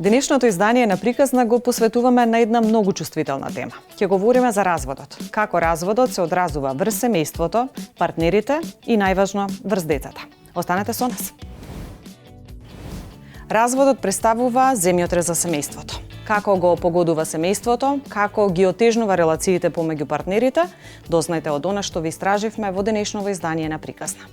Денешното издание на Приказна го посветуваме на една многу чувствителна тема. Ќе говориме за разводот. Како разводот се одразува врз семејството, партнерите и најважно врз децата. Останете со нас. Разводот представува земјотрес за семејството. Како го погодува семејството, како ги отежнува релациите помеѓу партнерите, дознајте од она што ви истраживме во денешното издание на Приказна.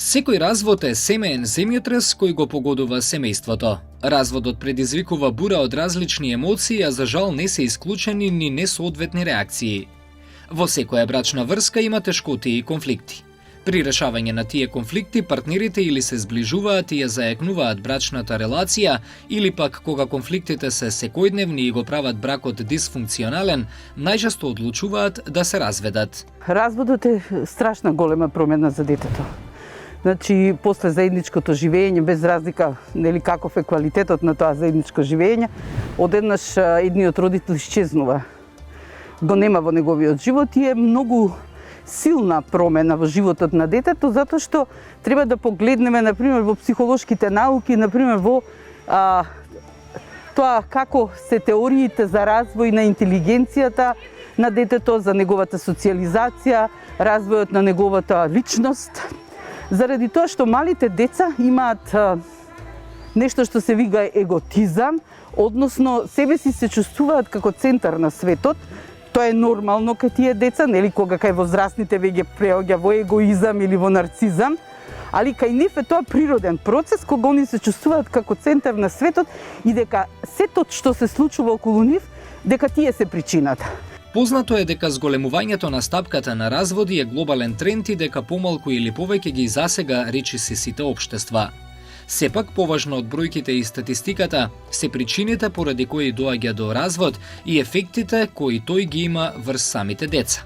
Секој развод е семеен земјотрес кој го погодува семејството. Разводот предизвикува бура од различни емоции, а за жал не се исклучени ни несоодветни реакции. Во секоја брачна врска има тешкоти и конфликти. При решавање на тие конфликти, партнерите или се зближуваат и ја заекнуваат брачната релација, или пак кога конфликтите се секојдневни и го прават бракот дисфункционален, најчесто одлучуваат да се разведат. Разводот е страшна голема промена за детето. Значи, после заедничкото живење, без разлика нели каков е квалитетот на тоа заедничко живење, одеднаш едниот родител исчезнува. Го нема во неговиот живот и е многу силна промена во животот на детето, затоа што треба да погледнеме, например, во психолошките науки, например, во тоа како се теориите за развој на интелигенцијата на детето, за неговата социализација, развојот на неговата личност. Заради тоа што малите деца имаат нешто што се вика еготизам, односно себе си се чувствуваат како центар на светот. Тоа е нормално кај тие деца, нели, кога кај возрастните веќе преоѓа во егоизам или во нарцизам, али кај нив е тоа природен процес кога они се чувствуваат како центар на светот и дека сето што се случува околу нив, дека тие се причината. Познато е дека зголемувањето на стапката на разводи е глобален тренд и дека помалку или повеќе ги засега речиси сите општества. Сепак, поважно од бројките и статистиката, се причините поради кои доаѓа до развод и ефектите кои тој ги има врз самите деца.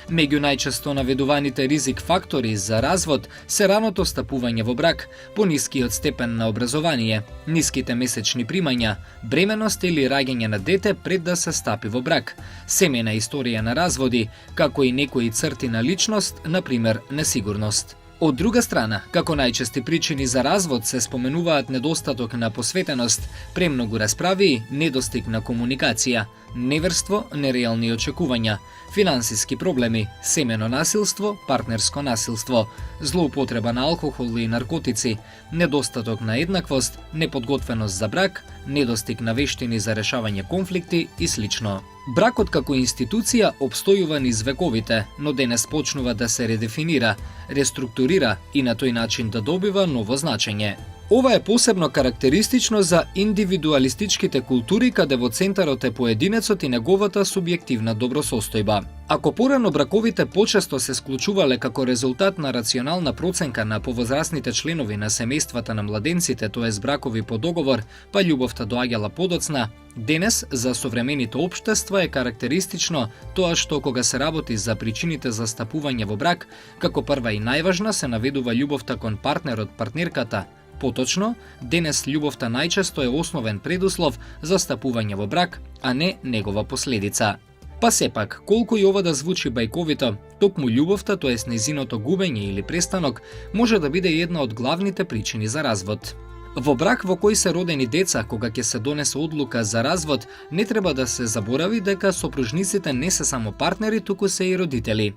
Меѓу најчесто наведуваните ризик фактори за развод се раното стапување во брак, понискиот степен на образование, ниските месечни примања, бременост или раѓање на дете пред да се стапи во брак, семејна историја на разводи, како и некои црти на личност, например несигурност. Од друга страна, како најчести причини за развод се споменуваат недостаток на посветеност, премногу расправи, недостиг на комуникација, неверство, нереални очекувања, финансиски проблеми, семено насилство, партнерско насилство, злоупотреба на алкохол и наркотици, недостаток на еднаквост, неподготвеност за брак, недостиг на вештини за решавање конфликти и слично. Бракот како институција обстојува низ вековите, но денес почнува да се редефинира, реструктурира и на тој начин да добива ново значење. Ова е посебно карактеристично за индивидуалистичките култури каде во центарот е поединецот и неговата субјективна добросостојба. Ако порано браковите почесто се склучувале како резултат на рационална проценка на повозрасните членови на семејствата на младенците, тоест бракови по договор, па љубовта доаѓала подоцна, денес за современите општества е карактеристично тоа што кога се работи за причините за стапување во брак, како прва и најважна се наведува љубовта кон партнерот, партнерката. Поточно, денес љубовта најчесто е основен предуслов за стапување во брак, а не негова последица. Па сепак, колку и ова да звучи бајковито, токму љубовта, тоест нејзиното губење или престанок, може да биде една од главните причини за развод. Во брак во кој се родени деца, кога ќе се донесе одлука за развод, не треба да се заборави дека сопружниците не се само партнери, туку се и родители.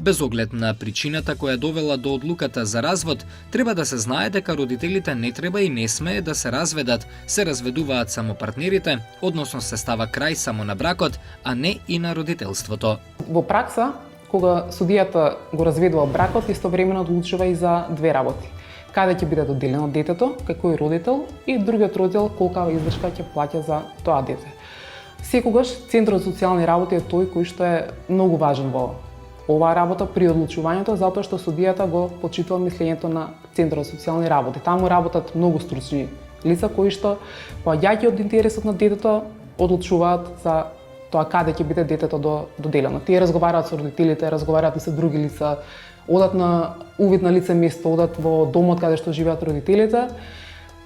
Без оглед на причината која довела до одлуката за развод, треба да се знае дека родителите не треба и не смее да се разведат, се разведуваат само партнерите, односно се става крај само на бракот, а не и на родителството. Во пракса, кога судијата го разведува бракот, истовремено одлучува и за две работи. Каде ќе биде доделено детето, кај кој родител и другиот родител колкава издршка ќе плаќа за тоа дете. Секогаш Центарот за социјални работи е тој кој што е многу важен во оваа работа при одлучувањето, затоа што судијата го почитува мислењето на Центарот за социјални работи. Таму работат многу стручни лица кои што поаѓајќи од интересот на детето одлучуваат за тоа каде ќе биде детето доделено. Тие разговараат со родителите, разговараат и со други лица, одат на увид на лице место, одат во домот каде што живеат родителите.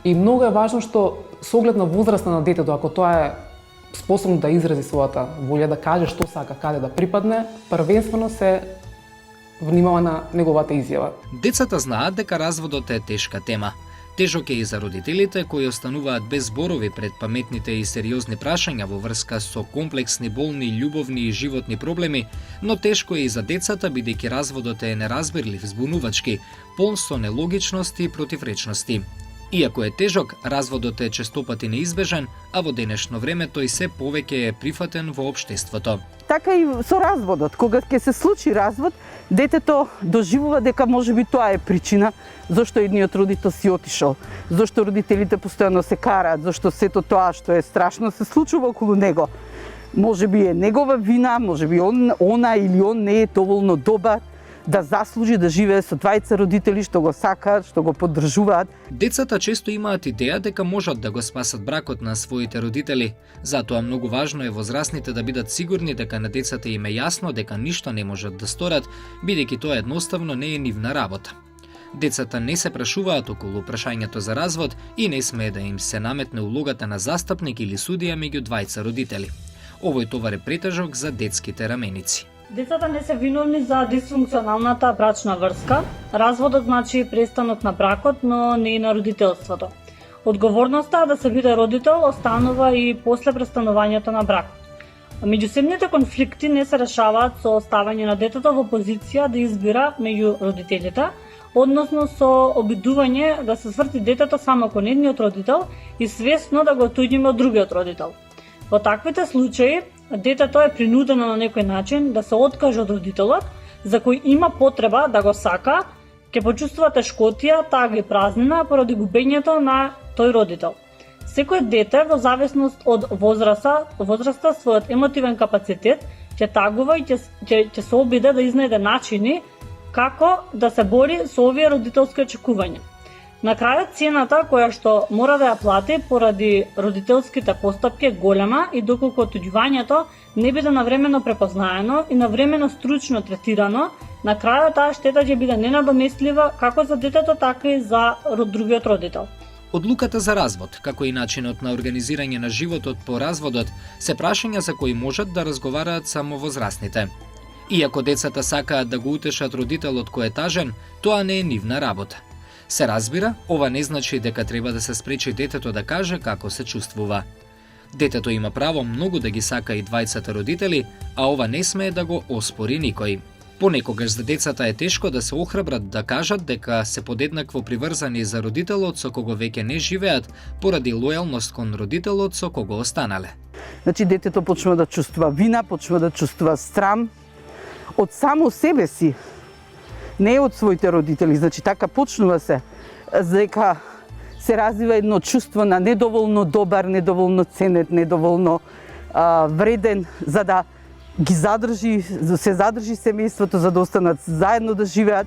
И многу е важно што со оглед на возраста на детето, ако тоа е способно да изрази својата волја, да каже што сака, каде да припадне, првенствено се внимава на неговата изјава. Децата знаат дека разводот е тешка тема. Тежок е и за родителите кои остануваат без зборови пред паметните и сериозни прашања во врска со комплексни, болни, љубовни и животни проблеми, но тешко е и за децата бидејќи разводот е неразбирлив, збунувачки, полн со нелогичности и противречности. Иако е тежок, разводот е честопати неизбежен, а во денешно време тој се повеќе е прифатен во општеството. Така и со разводот. Кога ќе се случи развод, детето доживува дека можеби тоа е причина зашто едниот родител си отишол, зашто родителите постојано се караат, зашто сето тоа што е страшно се случува околу него. Можеби е негова вина, можеби она или он не е доволно добар да заслужи да живее со двајца родители што го сакаат, што го поддржуваат. Децата често имаат идеја дека можат да го спасат бракот на своите родители. Затоа многу важно е возрастните да бидат сигурни дека на децата им е јасно дека ништо не можат да сторат, бидејќи тоа едноставно не е нивна работа. Децата не се прашуваат околу прашањето за развод и не смее да им се наметне улогата на застапник или судија меѓу двајца родители. Овој товар е претежок за детските раменици. Децата не се виновни за дисфункционалната брачна врска. Разводот значи престанок на бракот, но не и на родителството. Одговорноста да се биде родител останува и после престанувањето на брак. Меѓусебните конфликти не се решаваат со оставање на детето во позиција да избира меѓу родителите, односно со обидување да се сврти детето само кон едниот родител и свесно да го отуѓиме од другиот родител. Во таквите случаи, детето е принудено на некој начин да се откаже од родителот, за кој има потреба да го сака, ќе почувствува тешкотија, тага и празнина поради губењето на тој родител. Секој дете, во зависност од возраста, својот емотивен капацитет, ќе тагува и ќе се обиде да изнајде начини како да се бори со овие родителски очекувања. На крајот цената која што мора да ја плати поради родителските постапки е голема и доколку отуѓувањето не биде навремено препознаено и навремено стручно третирано, на крајот таа штета ќе биде ненадомеслива како за детето, така и за другиот родител. Одлуката за развод, како и начинот на организирање на животот по разводот, се прашања за кои можат да разговараат само возрастните. Иако децата сакаат да го утешат родителот кој е тажен, тоа не е нивна работа. Се разбира, ова не значи дека треба да се спречи детето да каже како се чувствува. Детето има право многу да ги сака и двајцата родители, а ова не смее да го оспори никој. Понекогаш за децата е тешко да се охрабрат да кажат дека се подеднакво приврзани за родителот со кого веќе не живеат, поради лојалност кон родителот со кого останале. Значи детето почнува да чувствува вина, почнува да чувствува срам од само себе си, не од своите родители. Значи така почнува се, дека се развива едно чувство на недоволно добар, недоволно ценет, недоволно вреден, за да ги задржи, се задржи семејството, за да останат заедно да живеат.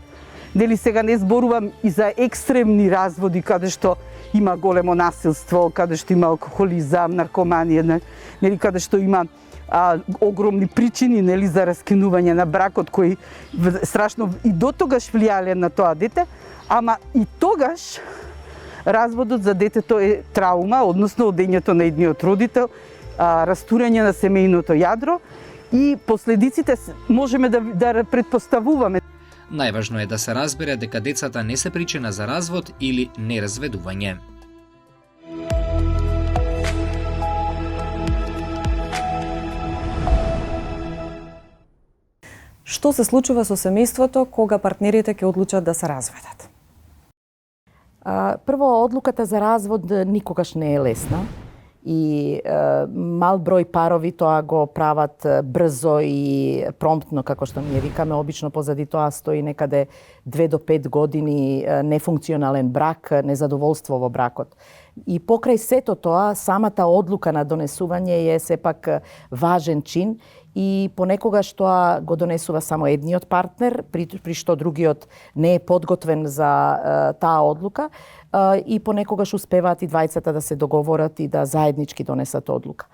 Нели сега не зборувам и за екстремни разводи каде што има големо насилство, каде што има алкохолизам, наркоманија, нели каде што има огромни причини, нели, за раскинување на бракот кои страшно и до тогаш влијале на тоа дете, ама и тогаш разводот за детето е траума, односно одењето на едниот родител, растурање на семејното јадро и последиците можеме да предпоставуваме. Најважно е да се разбере дека децата не се причина за развод или неразведување. Што се случува со семејството кога партнерите ќе одлучат да се разведат? Прво, одлуката за развод никогаш не е лесна и мал број парови тоа го прават брзо и промптно, како што ние викаме. Обично позади тоа стои некаде 2 до 5 години нефункционален брак, незадоволство во бракот. И покрај сето тоа, самата одлука на донесување е сепак важен чин и понекогаш тоа го донесува само едниот партнер, при што другиот не е подготвен за таа одлука, и понекогаш успеваат и двајцата да се договорат и да заеднички донесат одлука.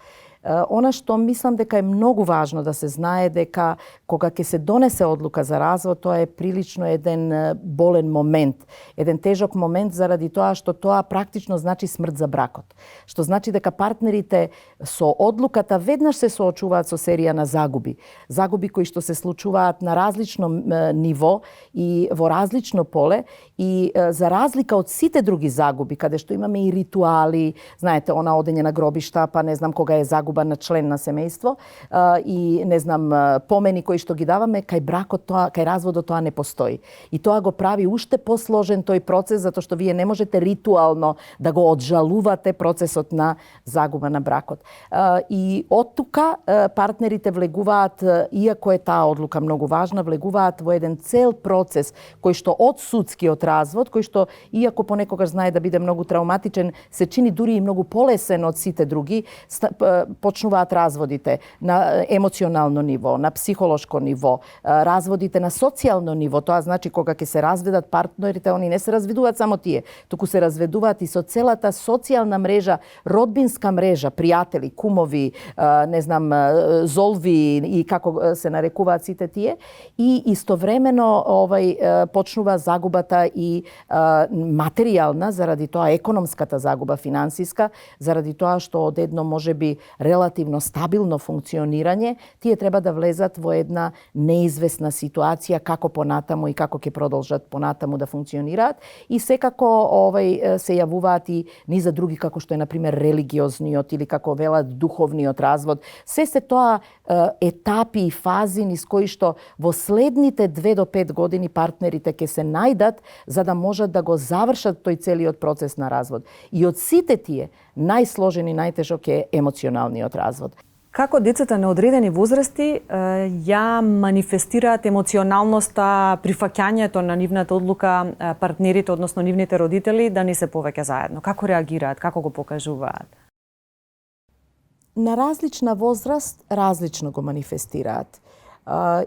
Она што мислам дека е многу важно да се знае дека кога ќе се донесе одлука за развод, тоа е прилично еден болен момент, еден тежок момент заради тоа што тоа практично значи смрт за бракот. Што значи дека партнерите со одлуката веднаш се соочуваат со серија на загуби. Загуби кои што се случуваат на различно ниво и во различно поле и за разлика од сите други загуби, каде што имаме и ритуали, знаете, она одење на гробишта, па не знам кога е загуба на член на семејство и не знам помени кои што ги даваме, кај бракот тоа, кај разводот тоа не постои. И тоа го прави уште посложен тој процес затоа што вие не можете ритуално да го оджалувате процесот на загуба на бракот. И оттука партнерите влегуваат, иако е таа одлука многу важна, влегуваат во еден цел процес кој што од судскиот развод, кој што иако понекогаш знае да биде многу травматичен, се чини дури и многу полесен од сите други, почнуваат разводите на емоционално ниво, на психолошко ниво, разводите на социјално ниво. Тоа значи кога ќе се разведат партнерите, они не се разведуваат само тие, туку се разведуваат и со целата социјална мрежа, родбинска мрежа, пријатели, кумови, не знам, золви и како се нарекуваат сите тие, и истовремено почнува загубата и материјална, заради тоа економската загуба, финансиска, заради тоа што одедно може би релативно стабилно функционирање, тие треба да влезат во една неизвестна ситуација како понатаму и како ќе продолжат понатаму да функционираат, и секако се јавуваат и низа други како што е на пример религиозниот или како велат духовниот развод. Се тоа етапи и фази низ кои што во следните 2 до 5 години партнерите ќе се најдат за да можат да го завршат тој целиот процес на развод. И од сите тие најсложен и најтежок е емоционалниот развод. Како децата на одредени возрасти ја манифестираат емоционалноста, прифаќањето на нивната одлука партнерите, односно нивните родители да не се повеќе заедно? Како реагираат, како го покажуваат? На различна возраст различно го манифестираат.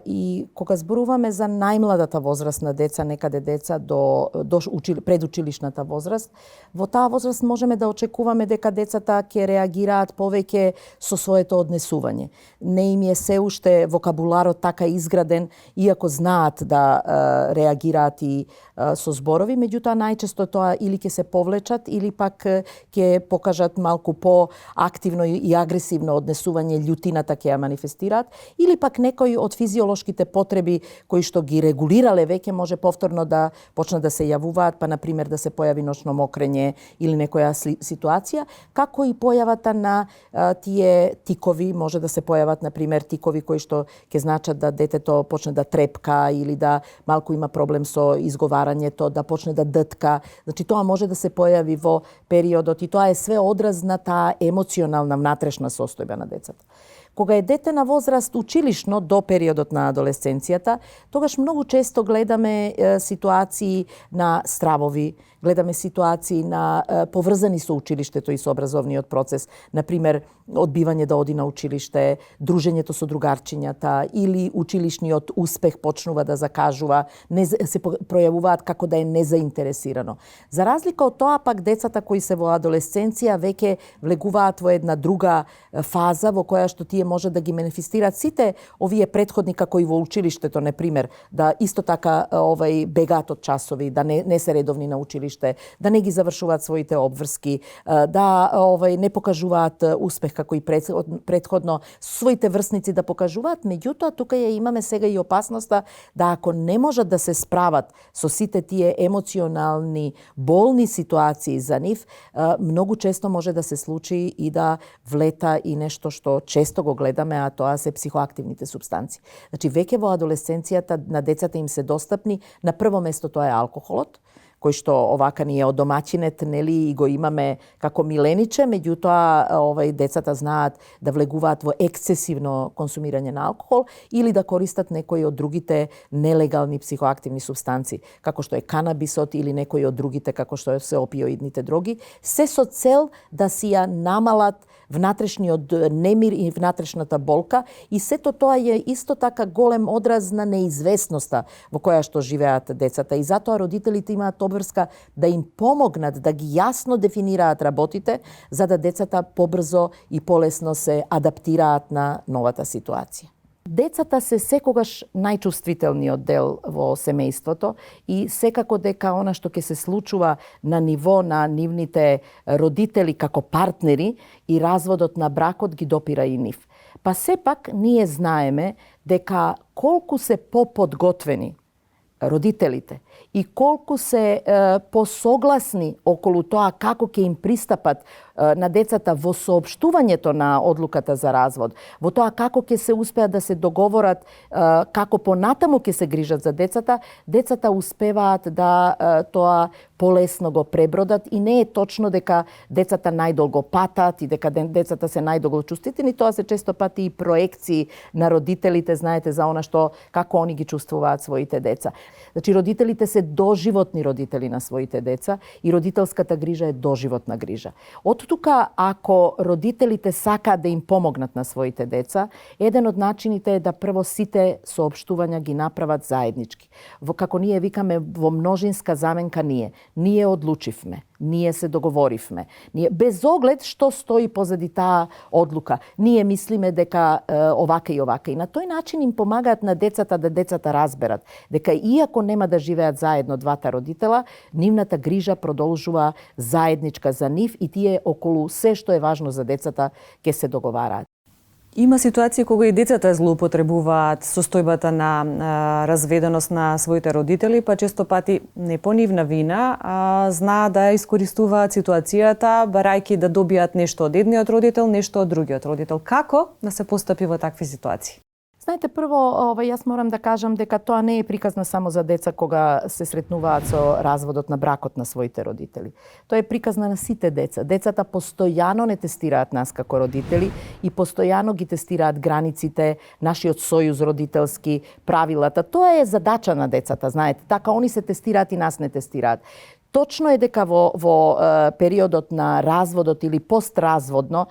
И кога зборуваме за најмладата возраст на деца, некаде деца до предучилишната возраст, во таа возраст можеме да очекуваме дека децата ќе реагираат повеќе со своето однесување. Не им е се уште вокабуларот така изграден, иако знаат да реагираат и со зборови, меѓутоа најчесто тоа или ќе се повлечат или пак ќе покажат малку по-активно и агресивно однесување, љутината ќе ја манифестираат, или пак некои од физиолошките потреби кои што ги регулирале веќе може повторно да почнат да се јавуваат, па на пример да се појави ночно мокрење или некоја ситуација, како и појавата на тие тикови, може да се појават на пример тикови кои што ќе значат да детето почне да трепка или да малку има проблем со изговарањето, да почне да дътка. Значи тоа може да се појави во периодот и тоа е све одраз на таа емоционална внатрешна состојба на децата. Кога е дете на возраст училишно до периодот на адолесценцијата, тогаш многу често гледаме ситуации на стравови, гледаме ситуации на поврзани со училиштето и со образовниот процес, на пример одбивање да оди на училиште, дружењето со другарчињата или училишниот успех почнува да закажува, се пројавуваат како да е незаинтересирано. За разлика од тоа, пак децата кои се во адолесценција веќе влегуваат во една друга фаза во која што тие може да ги манифестираат сите овие претходни како и во училиштето, на пример, да исто така бегаат од часови, да не се редовни на училиште, да не ги завршуваат своите обврски, да не покажуваат успех како и претходно своите врсници да покажуваат, меѓутоа тука ја имаме сега и опасноста да ако не можат да се справат со сите тие емоционални болни ситуации за нив, многу често може да се случи и да влета и нешто што често го гледаме, а тоа се психоактивните супстанци. Значи веќе во адолесценцијата на децата им се достапни, на прво место тоа е алкохолот, кој што овака ни е од домаќинет, нели, и го имаме како милениче, меѓутоа децата знаат да влегуваат во ексцесивно консумирање на алкохол или да користат некои од другите нелегални психоактивни супстанци, како што е канабисот или некои од другите, како што се опиоидните дроги, се со цел да си ја намалат внатрешниот немир и внатрешната болка, и сето тоа е исто така голем одраз на неизвестноста во која што живеат децата. И затоа родителите имаат обврска, да им помогнат да ги јасно дефинираат работите, за да децата побрзо и полесно се адаптираат на новата ситуација. Децата се секогаш најчувствителниот дел во семејството и секако дека она што ќе се случува на ниво на нивните родители како партнери и разводот на бракот ги допира и нив. Па сепак ние знаеме дека колку се поподготвени родителите и колку се посогласни околу тоа како ќе им пристапат на децата во соопштувањето на одлуката за развод, во тоа како ќе се успеат да се договорат како понатаму ќе се грижат за децата, децата успеваат да тоа полесно го пребродат и не е точно дека децата најдолго патат и дека децата се најдолго чувствителни, тоа се често пати и проекции на родителите, знаете за она што како они ги чувствуваат своите деца. Значи родителите се доживотни родители на своите деца и родителската грижа е доживотна грижа. Од тука, ако родителите сакаат да им помогнат на своите деца, еден од начините е да прво сите соопштувања ги направат заеднички. Како ние викаме во множинска заменка ние одлучивме, ние се договоривме. Ние без оглед што стои позади таа одлука. Ние мислиме дека овака и овака. И на тој начин им помагаат на децата да децата разберат дека иако нема да живеат заедно двата родитела, нивната грижа продолжува заедничка за нив и тие околу се што е важно за децата ќе се договараат. Има ситуации кога и децата злоупотребуваат состојбата на разведеност на своите родители, па често пати не по нивна вина, знаат да искористуваат ситуацијата, барајќи да добијат нешто од едниот родител, нешто од другиот родител. Како да се постапи во такви ситуации? Знаете, прво, јас морам да кажам дека тоа не е приказна само за деца кога се сретнуваат со разводот на бракот на своите родители. Тоа е приказна на сите деца. Децата постојано не тестираат нас како родители и постојано ги тестираат границите, нашиот сојуз родителски, правилата. Тоа е задача на децата, знаете. Така они се тестираат и нас не тестираат. Точно е дека во периодот на разводот или постразводно,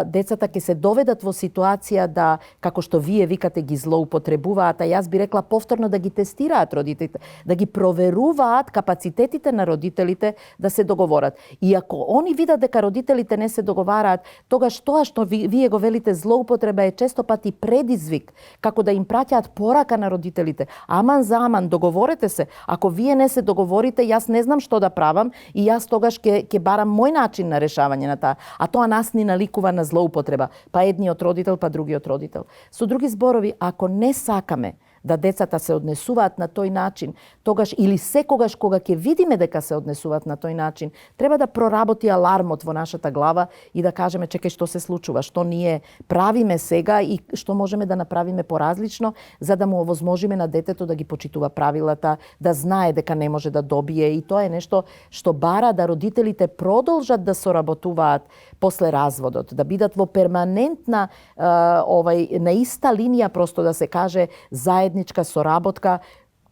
децата ќе се доведат во ситуација да, како што вие викате, ги злоупотребуваат, а јас би рекла повторно да ги тестираат родителите, да ги проверуваат капацитетите на родителите да се договорат. И ако они видат дека родителите не се договараат, тогаш тоа што вие го велите злоупотреба е често пати предизвик, како да им праќаат порака на родителите. Аман за аман, договорете се. Ако вие не се договорите, јас не знам што да правам и јас тогаш ќе барам мој начин на решавање на таа. А тоа нас ни наликува на злоупотреба. Па едниот родител, па другиот родител. Со други зборови, ако не сакаме да децата се однесуваат на тој начин, тогаш или секогаш кога ќе видиме дека се однесуваат на тој начин, треба да проработи алармот во нашата глава и да кажеме чекај што се случува, што ние правиме сега и што можеме да направиме поразлично за да му овозможиме на детето да ги почитува правилата, да знае дека не може да добие и тоа е нешто што бара да родителите продолжат да соработуваат после разводот, да бидат во перманентна на иста линија, просто да се каже заедничка соработка,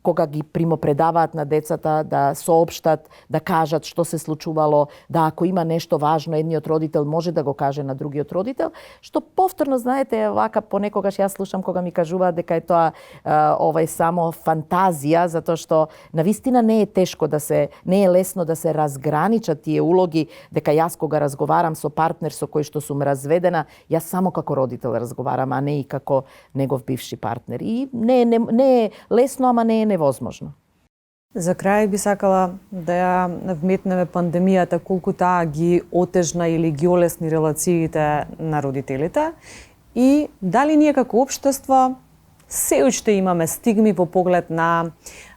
кога ги примопредаваат на децата да соопштат, да кажат што се случувало, да ако има нешто важно, едниот родител може да го каже на другиот родител, што повторно, знаете, вака понекогаш јас слушам кога ми кажуваат дека е тоа само фантазија, затоа што навистина не е тешко не е лесно да се разграничат тие улоги, дека јас кога разговарам со партнер со кој што сум разведена, јас само како родител разговарам, а не и како негов бивши партнер. И не е лесно, ама не е невозможно. За крај би сакала да ја вметнеме пандемијата, колку таа ги отежна или ги олесни релациите на родителите и дали ние како општество се уште имаме стигми во поглед на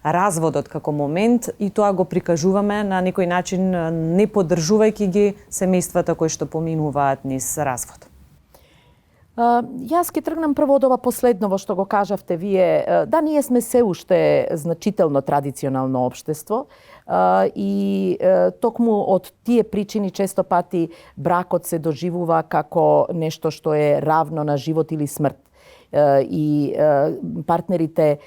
разводот како момент и тоа го прикажуваме на некој начин не поддржувајќи ги семејствата кои што поминуваат низ развод. Јас ќе тргнам прво од ова последно во што го кажавте вие. Да, ние сме се уште значително традиционално општество и токму од тие причини често пати бракот се доживува како нешто што е равно на живот или смрт. и партнерите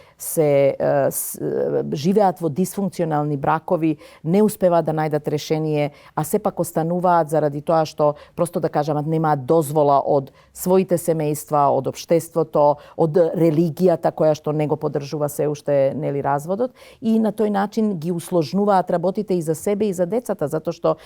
живеат во дисфункционални бракови, не успеваат да најдат решение, а сепак остануваат заради тоа што, просто да кажам, немаат дозвола од своите семејства, од општеството, од религијата која што не го поддржува се уште разводот, и на тој начин ги усложнуваат работите и за себе и за децата, затоа што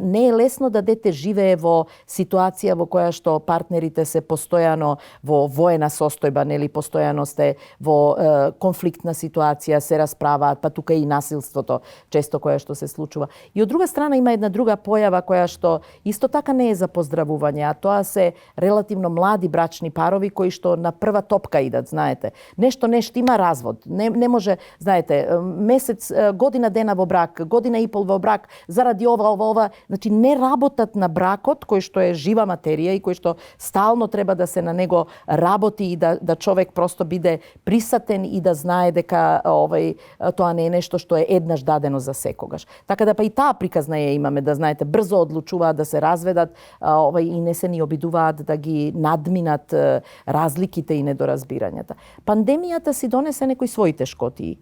не е лесно да дете живее во ситуација во која што партнерите се постојано во воена состојба, постојано сте во конфликтна ситуација, се расправаат, па тука и насилството често кое што се случува. И од друга страна има една друга појава која што исто така не е за поздравување, а тоа се релативно млади брачни парови кои што на прва топка идат, знаете. Нешто има развод. Не може, знаете, месец, година дена во брак, година и пол во брак, заради ова, значи не работат на бракот кој што е жива материја и кој што стално треба да се на него работи и да човек просто биде присатен и да знае дека тоа не е нешто што е еднаш дадено за секогаш. Така да па и таа приказна ја имаме, да знаете, брзо одлучуваат да се разведат и не се ни обидуваат да ги надминат разликите и недоразбирањата. Пандемијата си донесе некои своји тешкотии.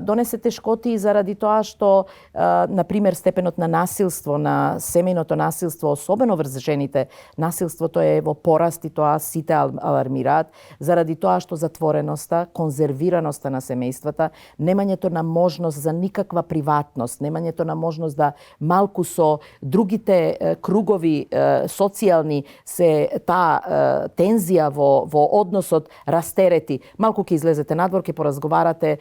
Донесе тешкотии заради тоа што, например, степенот на насилство, на семејното насилство, особено врз жените, насилството е во пораст и тоа сите алармираат, заради тоа што затвореноста, конзервираноста на семејствата, немањето на можност за никаква приватност, немањето на можност да малку со другите кругови социјални се таа тензија во односот растерети. Малку ќе излезете надвор, ќе поразговарате,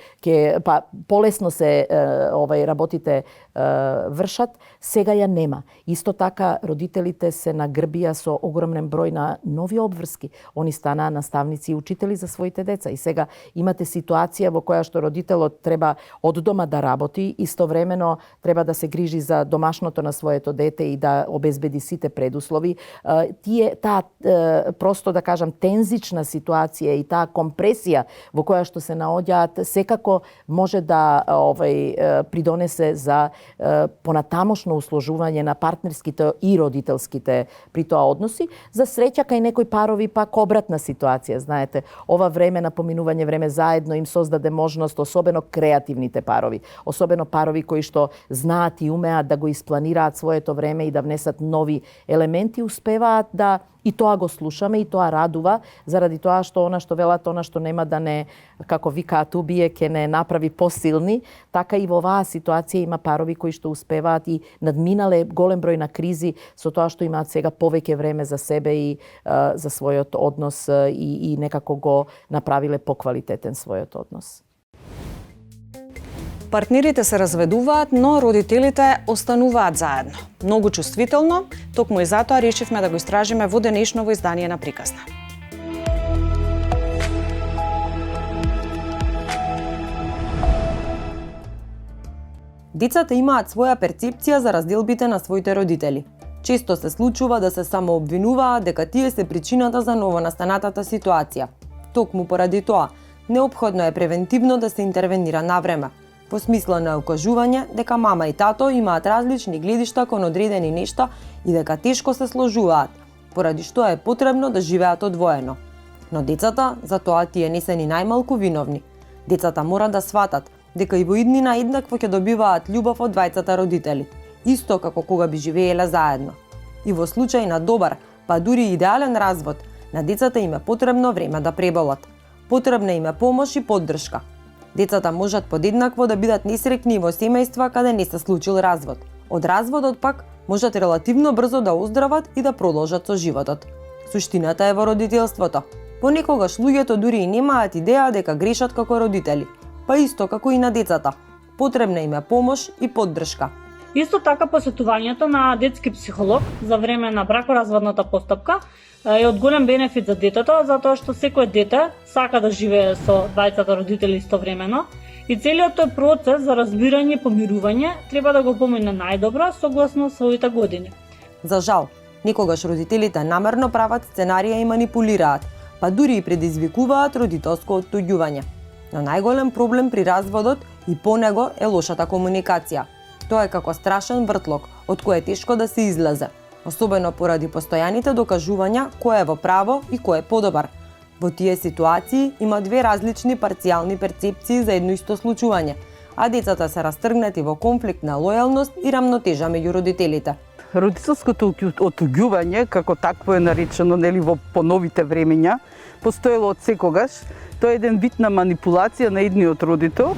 па полесно се работите вршат, сега ја нема. Исто така родителите се нагрбија со огромен број на нови обврски. Они станаа наставници и учители за своите деца. И сега имате ситуација во која што родителот треба од дома да работи, истовремено треба да се грижи за домашното на своето дете и да обезбеди сите предуслови. Таа просто да кажам тензична ситуација и таа компресија во која што се наоѓаат секако може да придонесе за понатамошно усложување на партнерските и родителските при тоа односи. За среќа кај некои парови пак обратна ситуација, знаете. Ова време на поминување време заедно им создаде можност, особено креативните парови, особено парови кои што знаат и умеат да го испланираат своето време и да внесат нови елементи, успеваат да и тоа го слушаме и тоа радува, заради тоа што она што велат, она што нема да не, како викаат, убие, ке не направи посилни, така и во оваа ситуација има парови кои што успеваат и надминале голем број на кризи со тоа што имаат сега повеќе време за себе и за својот однос и некако го направиле поквалитетен својот однос. Партнерите се разведуваат, но родителите остануваат заедно. Многу чувствително, токму и затоа решивме да го истражиме во денешново издание на Приказна. Децата имаат своја перцепција за разделбите на своите родители. Често се случува да се самообвинуваат дека тие се причината за новонастанатата ситуација. Токму поради тоа, неопходно е превентивно да се интервенира навреме, во смисла на укажување дека мама и тато имаат различни гледишта кон одредени нешта и дека тешко се сложуваат, поради што е потребно да живеат одвоено. Но децата, за тоа тие не се ни најмалку виновни. Децата мора да сватат дека и во иднина еднакво ќе добиваат љубов од двајцата родители, исто како кога би живееле заедно. И во случај на добар, па дури идеален развод, на децата им е потребно време да преболат. Потребна им е помош и поддршка. Децата можат подеднакво да бидат несреќни во семејства каде не се случил развод. Од разводот пак можат релативно брзо да оздрават и да продолжат со животот. Суштината е во родителството. Понекогаш луѓето дури и немаат идеја дека грешат како родители, па исто како и на децата. Потребна им е помош и поддршка. Исто така посетувањето на детски психолог за време на бракоразводната постапка е од голем бенефит за детето, затоа што секое дете сака да живее со двајцата родители истовремено и целиот тој процес за разбирање и помирување треба да го помине најдобро согласно своите години. За жал, некогаш родителите намерно прават сценарија и манипулираат, па дури и предизвикуваат родителско оттуѓување. Но најголем проблем при разводот и по него е лошата комуникација. Тоа е како страшен вртлок, од кој е тешко да се излезе, особено поради постојаните докажувања кој е во право и кој е подобар. Во тие ситуации има две различни парцијални перцепции за едно исто случување, а децата се растргнати во конфликт на лојалност и рамнотежа меѓу родителите. Родителското отуѓување, како такво е наречено во поновите времења, постоело од секогаш. Тоа е еден вид на манипулација на едниот родител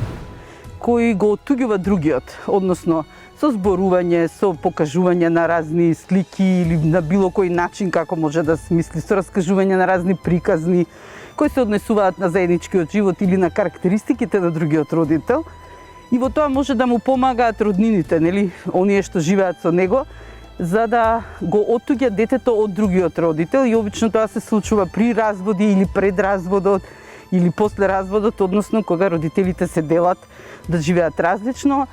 кој го отуѓува другиот, односно со зборување, со покажување на разни слики или на било кој начин како може да се мисли, со раскажување на разни приказни кои се однесуваат на заедничкиот живот или на карактеристиките на другиот родител. И во тоа може да му помагаат роднините, оние што живеат со него, за да го оттуѓа детето од другиот родител, и обично тоа се случува при разводи или пред разводот или после разводот, односно кога родителите се делат да живеат различно.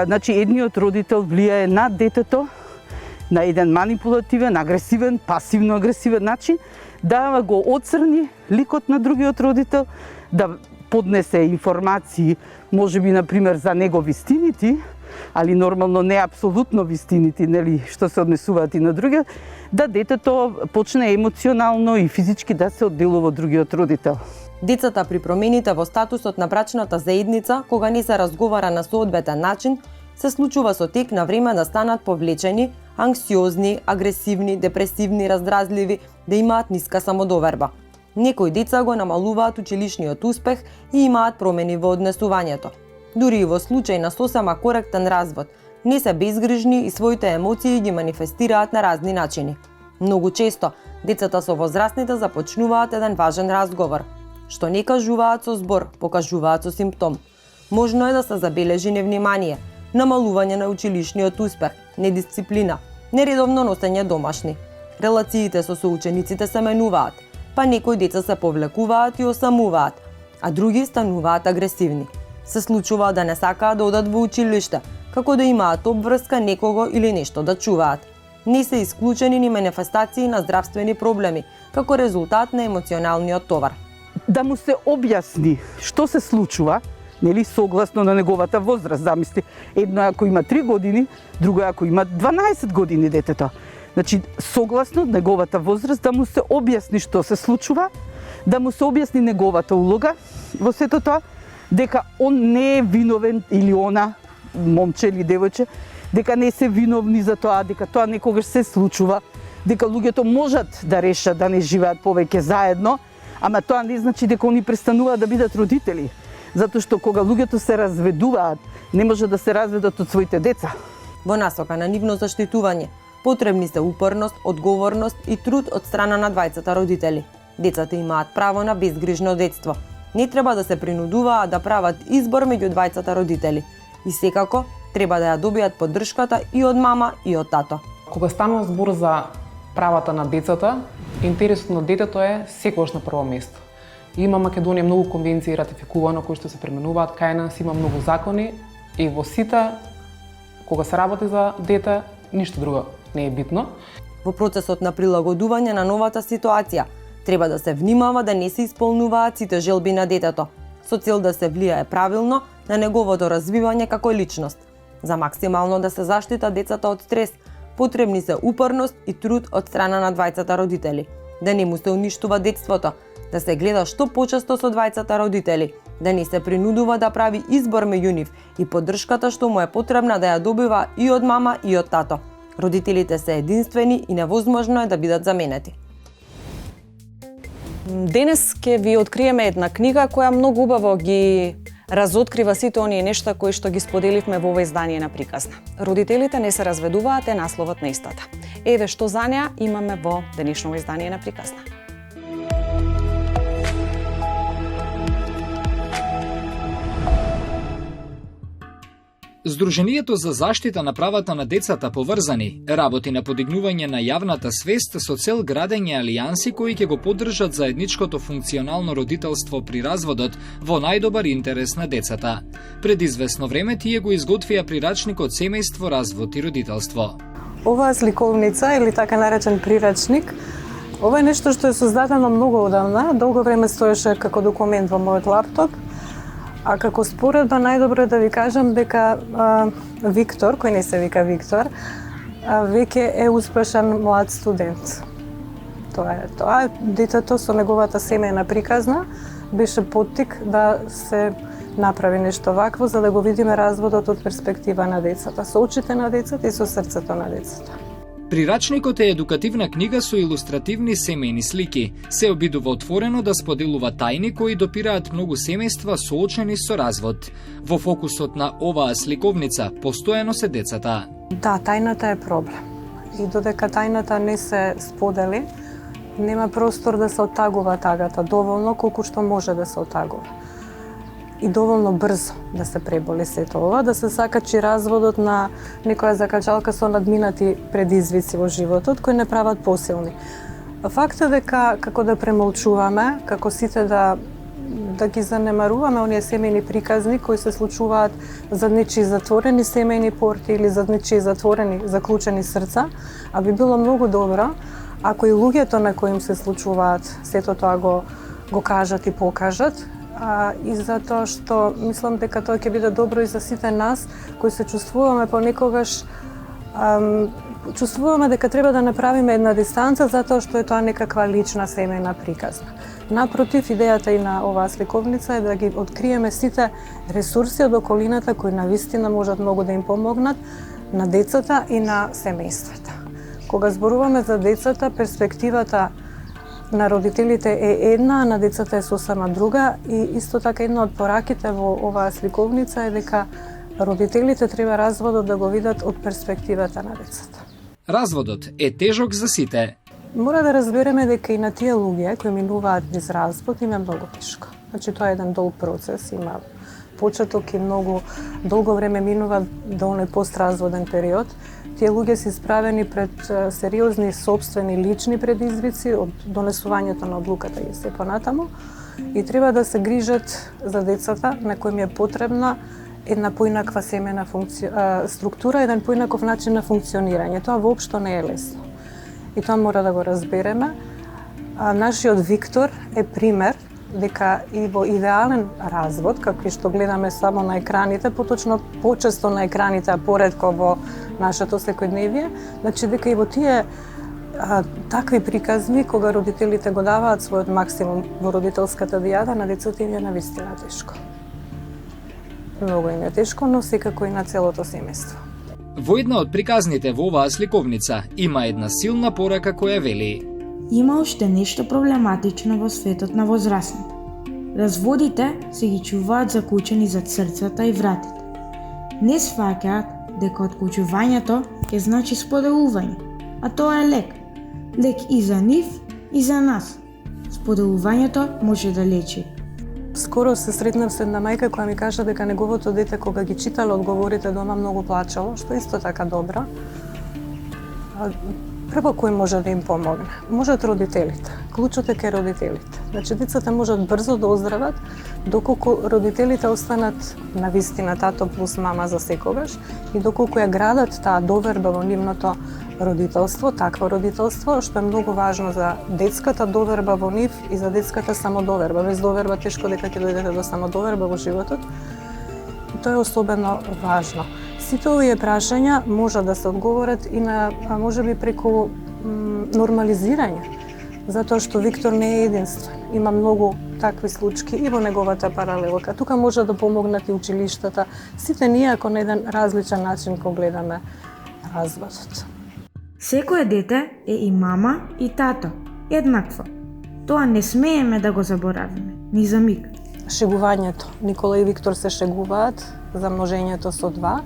Значи едниот родител влијае на детето на еден манипулативен, агресивен, пасивно агресивен начин, да го оцрни ликот на другиот родител, да поднесе информации, можеби например за него вистините, али нормално не апсолутно вистините, што се однесуваат и на другиот, да детето почне емоционално и физички да се одделува од другиот родител. Децата при промените во статусот на брачната заедница, кога не се разговара на соодветен начин, се случува со тек на време да станат повлечени, анксиозни, агресивни, депресивни, раздразливи, да имаат ниска самодоверба. Некои деца го намалуваат училишниот успех и имаат промени во однесувањето. Дури и во случај на сосема коректен развод, не се безгрижни и своите емоции ги манифестираат на разни начини. Многу често, децата со возрастните започнуваат еден важен разговор. Што не кажуваат со збор, покажуваат со симптом. Можно е да се забележи невнимание, намалување на училишниот успех, недисциплина, нередовно носење домашни. Релациите со соучениците се менуваат, па некои деца се повлекуваат и осамуваат, а други стануваат агресивни. Се случува да не сакаат да одат во училиште, како да имаат обврска некого или нешто да чуваат. Не се исклучени ни манифестации на здравствени проблеми, како резултат на емоционалниот товар. Да му се објасни што се случува, согласно на неговата возраст. Замисли, едно ако има 3 години, друго ако има 12 години детето. Значи, согласно неговата возраст, да му се објасни што се случува, да му се објасни неговата улога во сето тоа, дека он не е виновен или она, момче или девојче, дека не се виновни за тоа, дека тоа некогаш се случува, дека луѓето можат да решат да не живеат повеќе заедно, ама тоа не значи дека они престануваат да бидат родители. Затоа што кога луѓето се разведуваат, не може да се разведат од своите деца. Во насока на нивно заштитување, потребни се упорност, одговорност и труд од страна на двајцата родители. Децата имаат право на безгрижно детство. Не треба да се принудуваат да прават избор меѓу двајцата родители. И секако, треба да ја добијат поддршката и од мама и од тато. Кога станува збор за правата на децата, интересот на детето е секогаш на прво место. Има Македонија многу конвенции ратификувано кои што се применуваат кај нас, има многу закони и во сите кога се работи за дете, ништо друго не е битно. Во процесот на прилагодување на новата ситуација, треба да се внимава да не се исполнуваат сите желби на детето, со цел да се влијае правилно на неговото развивање како личност. За максимално да се заштита децата од стрес, потребни се упорност и труд од страна на двајцата родители. Да не му се уништува детството, да се гледа што почесто со двајцата родители, да не се принудува да прави избор меѓу нив и поддршката што му е потребна да ја добива и од мама и од тато. Родителите се единствени и невозможно е да бидат заменети. Денес ќе ви откриеме една книга која многу убаво ги разоткрива сите оние нешта кои што ги споделивме во ова издание на Приказна. Родителите не се разведуваат е насловот на истата. Еве што за неа имаме во денешното издание на Приказна. Сдруженијето за заштита на правата на децата поврзани работи на подигнување на јавната свест со цел градење алијанси кои ќе го поддржат заедничкото функционално родителство при разводот во најдобар интерес на децата. Пред известно време тие го изготвија прирачникот Семејство, развод и родителство. Оваа сликовница или така наречен прирачник, ова е нешто што е создадено многу одамна, долго време стоеше како документ во мојот лаптоп. А како споредба најдобро е да ви кажам дека Виктор, кој не се вика Виктор, веќе е успешен млад студент. Тоа е тоа. Детето со неговата семејна приказна беше поттик да се направи нешто вакво, за да го видиме разводот од перспектива на децата, со очите на децата и со срцето на децата. Прирачникот е едукативна книга со илустративни семејни слики. Се обидува отворено да споделува тајни кои допираат многу семејства соочени со развод. Во фокусот на оваа сликовница постојано се децата. Да, тајната е проблем. И додека тајната не се сподели, нема простор да се оттагува тагата доволно колку што може да се оттагува. И доволно брзо да се преболи сето ова, да се сакачи разводот на некоја закачалка со надминати предизвици во животот кои не прават посилни. Факт е дека како да премолчуваме, како сите да ги занемаруваме оние семејни приказни кои се случуваат зад нечии затворени семејни порти или зад нечии затворени, заклучени срца, а би било многу добро ако и луѓето на кои им се случуваат сето тоа го кажат и покажат, и затоа што мислам дека тоа ќе биде добро и за сите нас кои се чувствуваме понекогаш чувствуваме дека треба да направиме една дистанца затоа што е тоа некаква лична семејна приказна. Напротив, идејата и на оваа сликовница е да ги откриеме сите ресурси од околината кои навистина можат многу да им помогнат на децата и на семејствата. Кога зборуваме за децата, перспективата на родителите е една, а на децата е сосема друга, и исто така една од пораките во оваа сликовница е дека родителите треба разводот да го видат од перспективата на децата. Разводот е тежок за сите. Мора да разбереме дека и на тие луѓе кои минуваат низ развод им е многу тешко. Значи тоа е еден долг процес, има почеток и многу долго време минува до оној постразводен период. Тие луѓе се исправени пред сериозни собствени лични предизвици од донесувањето на одлуката и се понатаму, и треба да се грижат за децата на кои им е потребна една поинаква семејна структура, еден поинаков начин на функционирање. Тоа воопшто не е лесно. И тоа мора да го разбереме. Нашиот Виктор е пример дека и во идеален развод, какви што гледаме само на екраните, поточно почесто на екраните, а поретко во нашето секојдневие, значи дека и во тие такви приказни, кога родителите го даваат својот максимум во родителската дијада, на децата им е навистина тешко. Многу им е тешко, но секако и на целото семејство. Во една од приказните во оваа сликовница има една силна порака која вели: има уште нешто проблематично во светот на возрастните. Разводите се ги чуваат закучени зад срцата и вратите. Не сваќаат дека откучувањето ќе значи споделување, а тоа е лек. Лек и за нив, и за нас. Споделувањето може да лечи. Скоро се сретнав со една мајка која ми кажа дека неговото дете кога ги читало одговорите дома многу плачало, што исто така добро. Прво кој може да им помогне? Можат родителите. Клучот е кај родителите. Значи децата можат брзо да оздрават доколку родителите останат на вистина тато плюс мама за секогаш и доколку ја градат таа доверба во нивното родителство, такво родителство што е многу важно за детската доверба во нив и за детската самодоверба. Без доверба тешко дека ќе дојдете до самодоверба во животот. И тоа е особено важно. Сите овие прашања може да се одговорат и на, можеби преку нормализирање, затоа што Виктор не е единствен. Има многу такви случаи и во неговата паралелка. Тука може да помогнат и училиштата. Сите ние ако на еден различен начин го гледаме разводот. Секое дете е и мама и тато, еднакво. Тоа не смееме да го заборавиме, ни за миг. Шегувањето. Никола и Виктор се шегуваат за множењето со два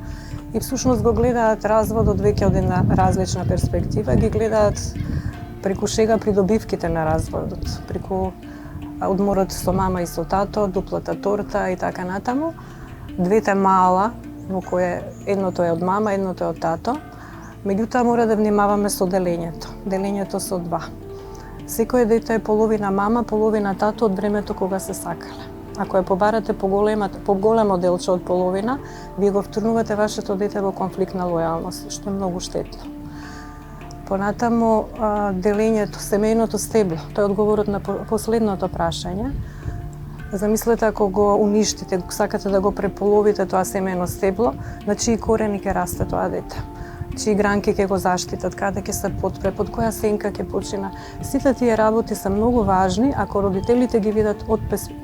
и всушност го гледаат разводот веќе од една различна перспектива, ги гледаат преку шега придобивките на разводот, преку одморот со мама и со тато, дуплата торта и така натаму. Двете мала, во кое едното е од мама, едното е од тато. Меѓутоа мора да внимаваме со делењето со два. Секој дете е половина мама, половина тато од времето кога се сакале. Ако ја побарате поголемо делче од половина, вие го втурнувате вашето дете во конфликт на лојалност, што е многу штетно. Понатаму, делењето, семејното стебло, тоа е одговорот на последното прашање. Замислете ако го уништите, сакате да го преполовите тоа семејно стебло, на чии корени ќе расте тоа дете. чии гранки ќе го заштитат, каде ќе се подпре, под која сенка ќе почина. Сите тие работи се многу важни ако родителите ги видат од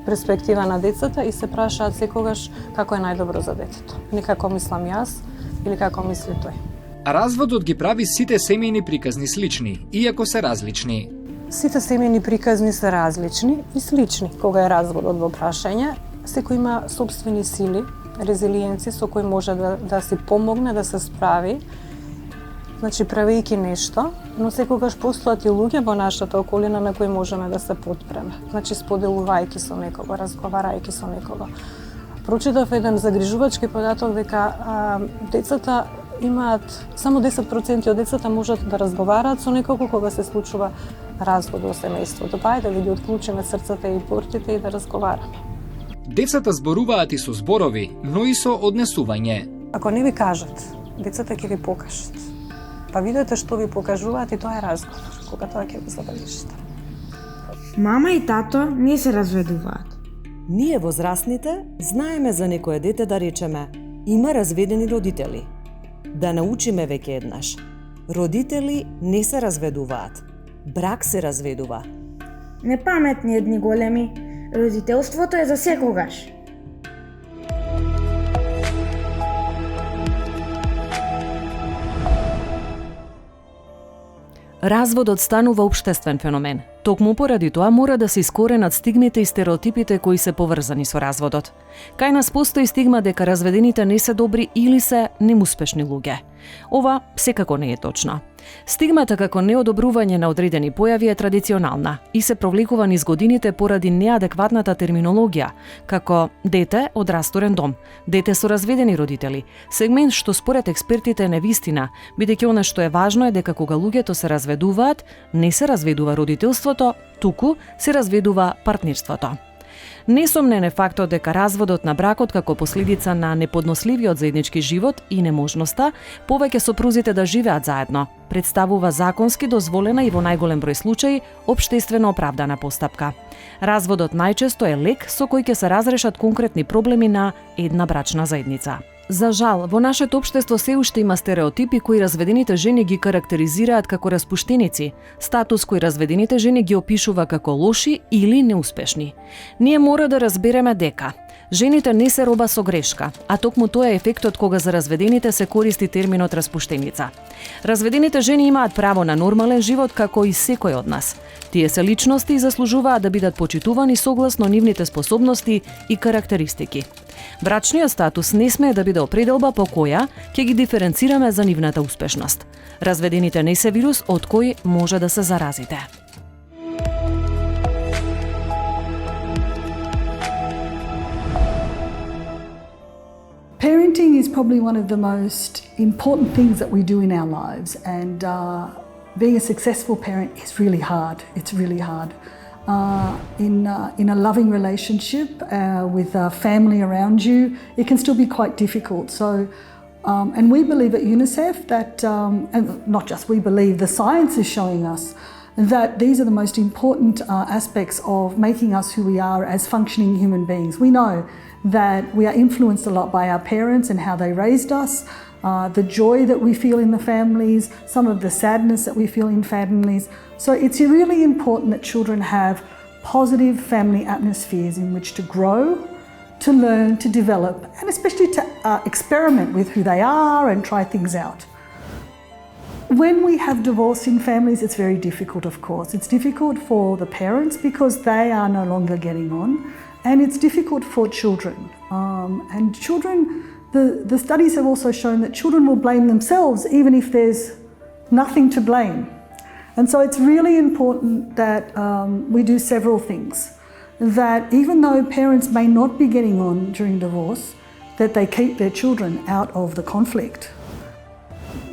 перспектива на децата и се прашаат секогаш како е најдобро за детето. Не како мислам јас или како мисли тој. Разводот ги прави сите семејни приказни слични, иако се различни. Сите семејни приказни се различни и слични. Кога е разводот во прашање, секој има собствени сили, резилиенци со кои може да си помогне да се справи, значи правејќи нешто, но секогаш постојат и луѓе во нашата околина на кои можеме да се подпреме. Значи споделувајќи со некого, разговарајќи со некого. Прочитав еден загрижувачки податок дека децата имаат, само 10% од децата можат да разговараат со некого кога се случува развод во семејството. Па ајде да ги отклучиме срцата и портите и да разговараме. Децата зборуваат и со зборови, но и со однесување. Ако не ви кажат, децата ќе ви покажат. Па видете што ви покажуваат и тоа е разговор, кога тоа ќе го забележите. Мама и тато не се разведуваат. Ние возрастните знаеме за некое дете да речеме има разведени родители. Да научиме веќе еднаш. Родители не се разведуваат. Брак се разведува. Непаметни едни големи. Родителството е за секогаш. Разводот станува општествен феномен. Токму поради тоа мора да се искоренат стигмите и стереотипите кои се поврзани со разводот. Кај нас постои стигма дека разведените не се добри или се неуспешни луѓе. Ова секако не е точно. Стигмата како неодобрување на одредени појави е традиционална и се провлекува низ годините поради неадекватната терминологија, како дете од расторен дом, дете со разведени родители, сегмент што според експертите е невистина, бидејќи она што е важно е дека кога луѓето се разведуваат, не се разведува родителството, туку се разведува партнирството. Несомнен е фактот дека разводот на бракот како последица на неподносливиот заеднички живот и неможноста повеќе сопрузите да живеат заедно представува законски дозволена и во најголем број случаи општествено оправдана постапка. Разводот најчесто е лек со кој ќе се разрешат конкретни проблеми на една брачна заедница. За жал, во нашето општество се уште има стереотипи кои разведените жени ги карактеризираат како распуштеници, статус кој разведените жени ги опишува како лоши или неуспешни. Ние мора да разбереме дека жените не се роба со грешка, а токму тоа е ефектот кога за разведените се користи терминот распуштеница. Разведените жени имаат право на нормален живот како и секој од нас. Тие се личности и заслужуваат да бидат почитувани согласно нивните способности и карактеристики. Брачниот статус не смее да биде определба по која ќе ги диференцираме за нивната успешност. Разведените не се вирус од кој може да се заразите. Parenting is probably one of the most important things that we do in our lives, and being a successful parent is really hard. It's really hard. In a loving relationship with a family around you, it can still be quite difficult. So, and we believe at UNICEF that, and not just we believe, the science is showing us that these are the most important aspects of making us who we are as functioning human beings. We know that we are influenced a lot by our parents and how they raised us, the joy that we feel in the families, some of the sadness that we feel in families. So it's really important that children have positive family atmospheres in which to grow, to learn, to develop, and especially to experiment with who they are and try things out. When we have divorce in families, it's very difficult, of course. It's difficult for the parents because they are no longer getting on, and it's difficult for children. And children, the studies have also shown that children will blame themselves even if there's nothing to blame. And so it's really important that we do several things. That even though parents may not be getting on during divorce, that they keep their children out of the conflict.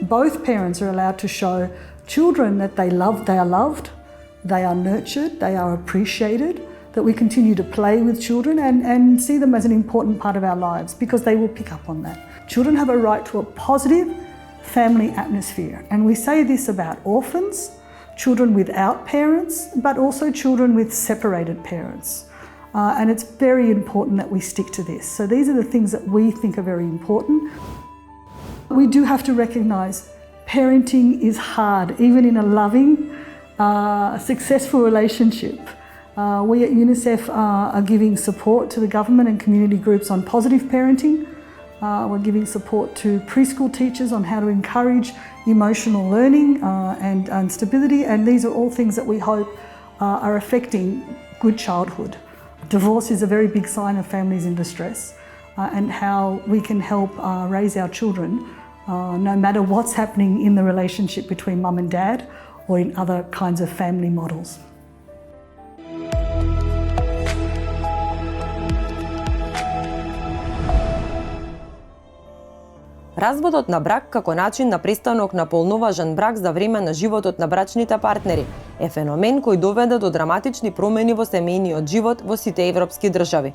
Both parents are allowed to show children that they are loved, they are nurtured, they are appreciated, that we continue to play with children and see them as an important part of our lives because they will pick up on that. Children have a right to a positive family atmosphere. And we say this about orphans, children without parents, but also children with separated parents. And it's very important that we stick to this. So these are the things that we think are very important. We do have to recognise parenting is hard, even in a loving, successful relationship. We at UNICEF are giving support to the government and community groups on positive parenting. We're giving support to preschool teachers on how to encourage emotional learning and stability, and these are all things that we hope are affecting good childhood. Divorce is a very big sign of families in distress, and how we can help raise our children no matter what's happening in the relationship between mum and dad or in other kinds of family models. Разводот на брак како начин на престанок на полноважен брак за време на животот на брачните партнери е феномен кој доведе до драматични промени во семејниот живот во сите европски држави.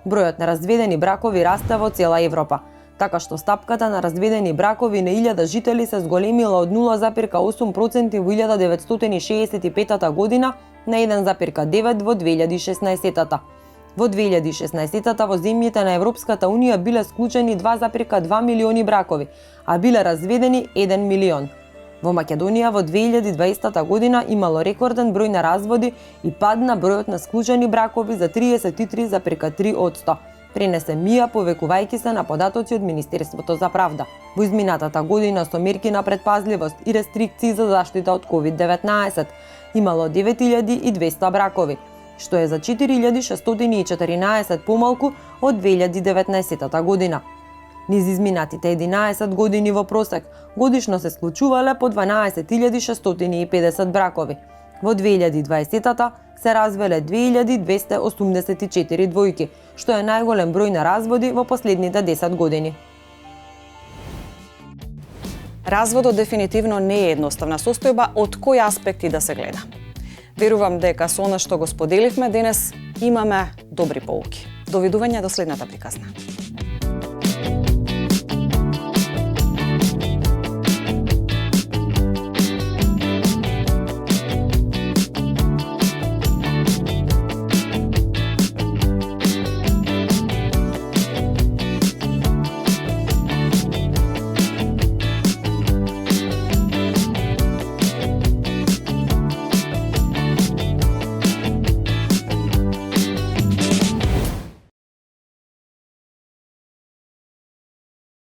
Бројот на разведени бракови расте во цела Европа, така што стапката на разведени бракови на 1000 жители се зголемила од 0,8% во 1965 година на 1,9% во 2016. Во 2016 во земјите на Европската Унија биле склучени 2,2 милиони бракови, а биле разведени 1 милион. Во Македонија во 2020 година имало рекорден број на разводи и падна бројот на склучени бракови за 33,3%, пренесе МИА повекувајќи се на податоци од Министерството за правда. Во изминатата година со мерки на предпазливост и рестрикции за заштита од COVID-19 имало 9200 бракови, што е за 4614 помалку од 2019 година. Низ изминатите 11 години во просек годишно се склучувале по 12650 бракови. Во 2020 се развеле 2284 двојки, што е најголем број на разводи во последните 10 години. Разводот дефинитивно не е едноставна состојба од кој аспекти да се гледа. Верувам дека со она што го споделивме денес имаме добри поуки. Довидување до следната приказна.